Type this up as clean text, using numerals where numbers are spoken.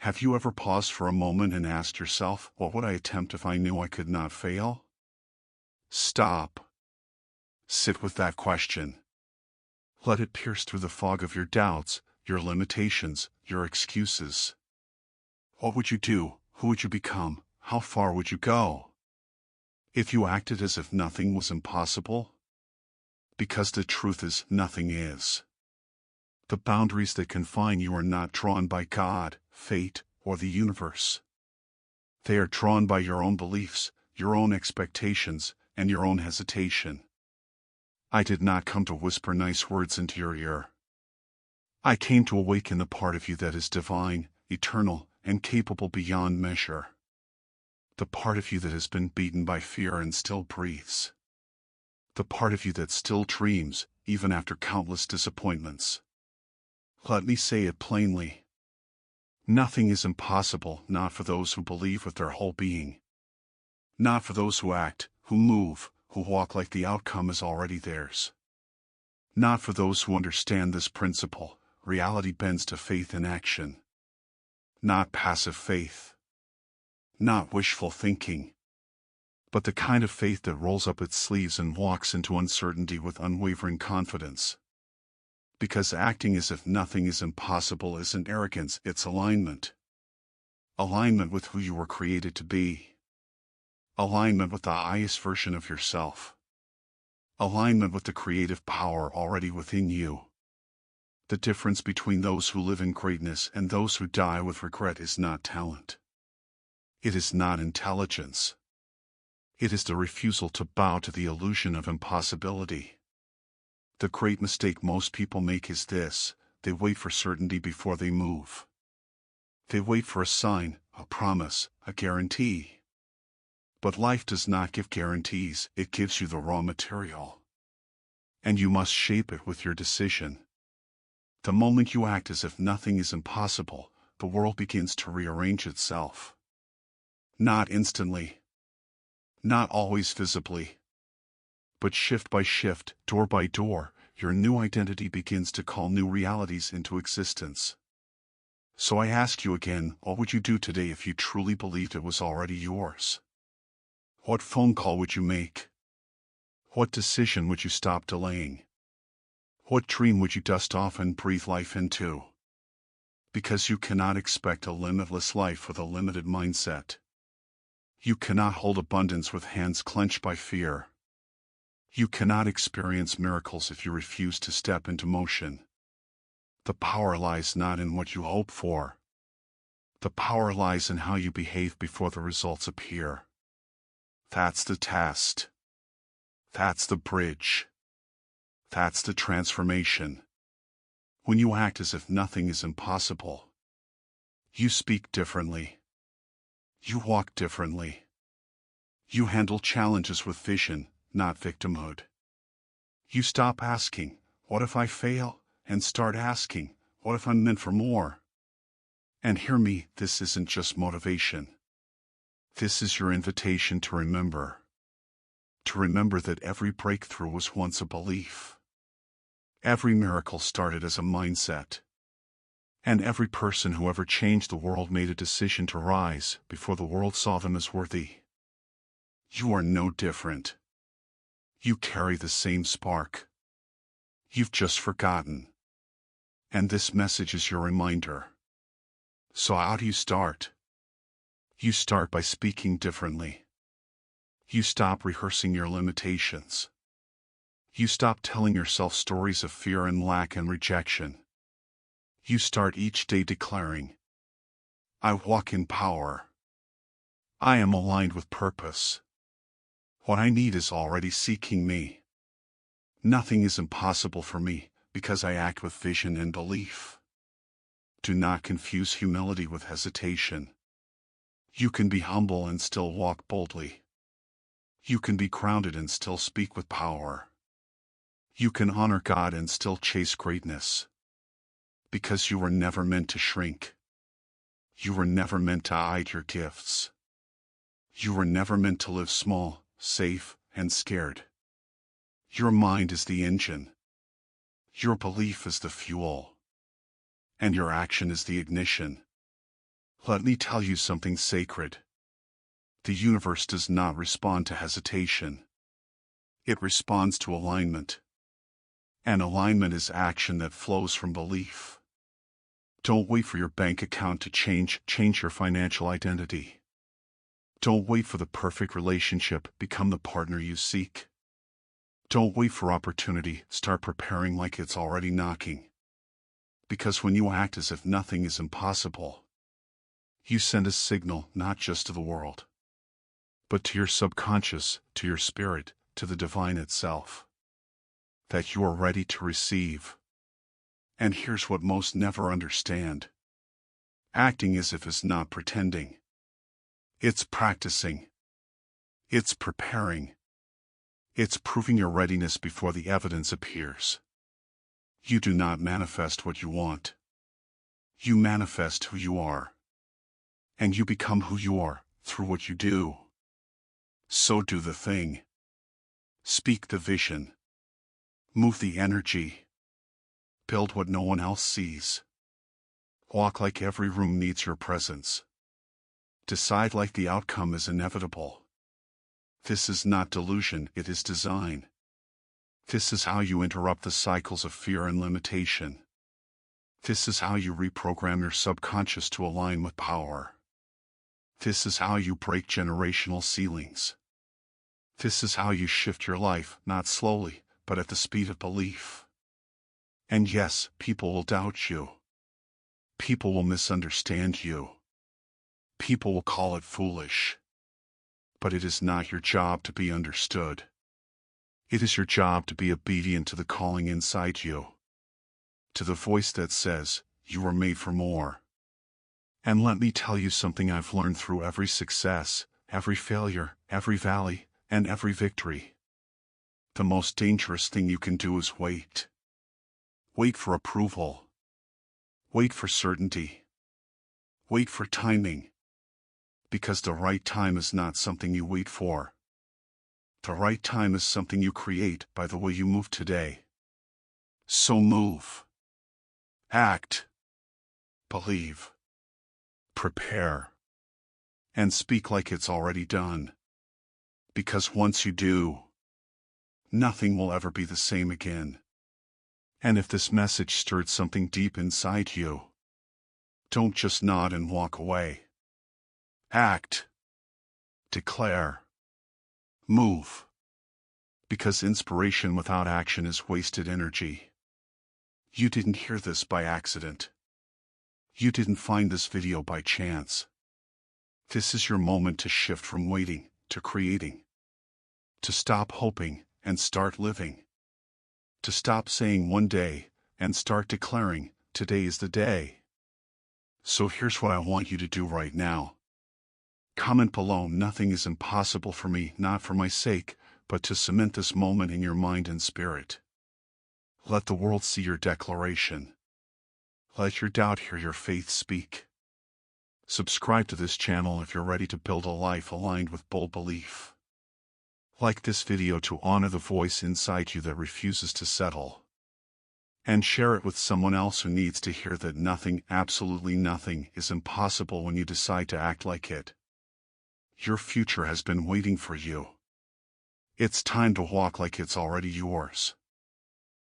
Have you ever paused for a moment and asked yourself, what would I attempt if I knew I could not fail? Stop. Sit with that question. Let it pierce through the fog of your doubts, your limitations, your excuses. What would you do? Who would you become? How far would you go? If you acted as if nothing was impossible? Because the truth is, nothing is. The boundaries that confine you are not drawn by God, fate, or the universe. They are drawn by your own beliefs, your own expectations, and your own hesitation. I did not come to whisper nice words into your ear. I came to awaken the part of you that is divine, eternal, and capable beyond measure. The part of you that has been beaten by fear and still breathes. The part of you that still dreams, even after countless disappointments. Let me say it plainly. Nothing is impossible, not for those who believe with their whole being. Not for those who act, who move, who walk like the outcome is already theirs. Not for those who understand this principle, reality bends to faith in action. Not passive faith. Not wishful thinking. But the kind of faith that rolls up its sleeves and walks into uncertainty with unwavering confidence. Because acting as if nothing is impossible isn't arrogance, it's alignment. Alignment with who you were created to be. Alignment with the highest version of yourself. Alignment with the creative power already within you. The difference between those who live in greatness and those who die with regret is not talent. It is not intelligence. It is the refusal to bow to the illusion of impossibility. The great mistake most people make is this: they wait for certainty before they move. They wait for a sign, a promise, a guarantee. But life does not give guarantees, it gives you the raw material. And you must shape it with your decision. The moment you act as if nothing is impossible, the world begins to rearrange itself. Not instantly. Not always visibly. But shift by shift, door by door, your new identity begins to call new realities into existence. So I ask you again, what would you do today if you truly believed it was already yours? What phone call would you make? What decision would you stop delaying? What dream would you dust off and breathe life into? Because you cannot expect a limitless life with a limited mindset. You cannot hold abundance with hands clenched by fear. You cannot experience miracles if you refuse to step into motion. The power lies not in what you hope for. The power lies in how you behave before the results appear. That's the test. That's the bridge. That's the transformation. When you act as if nothing is impossible, you speak differently. You walk differently. You handle challenges with vision, not victimhood. You stop asking, what if I fail? And start asking, what if I'm meant for more? And hear me, this isn't just motivation. This is your invitation to remember. To remember that every breakthrough was once a belief. Every miracle started as a mindset. And every person who ever changed the world made a decision to rise before the world saw them as worthy. You are no different. You carry the same spark. You've just forgotten. And this message is your reminder. So how do you start? You start by speaking differently. You stop rehearsing your limitations. You stop telling yourself stories of fear and lack and rejection. You start each day declaring, I walk in power. I am aligned with purpose. What I need is already seeking me. Nothing is impossible for me, because I act with vision and belief. Do not confuse humility with hesitation. You can be humble and still walk boldly. You can be grounded and still speak with power. You can honor God and still chase greatness. Because you were never meant to shrink. You were never meant to hide your gifts. You were never meant to live small, safe, and scared. Your mind is the engine. Your belief is the fuel. And your action is the ignition. Let me tell you something sacred. The universe does not respond to hesitation. It responds to alignment. And alignment is action that flows from belief. Don't wait for your bank account to change your financial identity. Don't wait for the perfect relationship, become the partner you seek. Don't wait for opportunity, start preparing like it's already knocking. Because when you act as if nothing is impossible, you send a signal not just to the world, but to your subconscious, to your spirit, to the divine itself, that you are ready to receive. And here's what most never understand. Acting as if is not pretending. It's practicing. It's preparing. It's proving your readiness before the evidence appears. You do not manifest what you want. You manifest who you are. And you become who you are through what you do. So do the thing. Speak the vision. Move the energy. Build what no one else sees. Walk like every room needs your presence. Decide like the outcome is inevitable. This is not delusion, it is design. This is how you interrupt the cycles of fear and limitation. This is how you reprogram your subconscious to align with power. This is how you break generational ceilings. This is how you shift your life, not slowly, but at the speed of belief. And yes, people will doubt you. People will misunderstand you. People will call it foolish. But it is not your job to be understood. It is your job to be obedient to the calling inside you. To the voice that says, you are made for more. And let me tell you something I've learned through every success, every failure, every valley, and every victory. The most dangerous thing you can do is wait. Wait for approval. Wait for certainty. Wait for timing. Because the right time is not something you wait for. The right time is something you create by the way you move today. So move. Act. Believe. Prepare. And speak like it's already done. Because once you do, nothing will ever be the same again. And if this message stirred something deep inside you, don't just nod and walk away. Act. Declare. Move. Because inspiration without action is wasted energy. You didn't hear this by accident. You didn't find this video by chance. This is your moment to shift from waiting to creating. To stop hoping and start living. To stop saying one day and start declaring today is the day. So here's what I want you to do right now. Comment below, nothing is impossible for me, not for my sake, but to cement this moment in your mind and spirit. Let the world see your declaration. Let your doubt hear your faith speak. Subscribe to this channel if you're ready to build a life aligned with bold belief. Like this video to honor the voice inside you that refuses to settle. And share it with someone else who needs to hear that nothing, absolutely nothing, is impossible when you decide to act like it. Your future has been waiting for you. It's time to walk like it's already yours.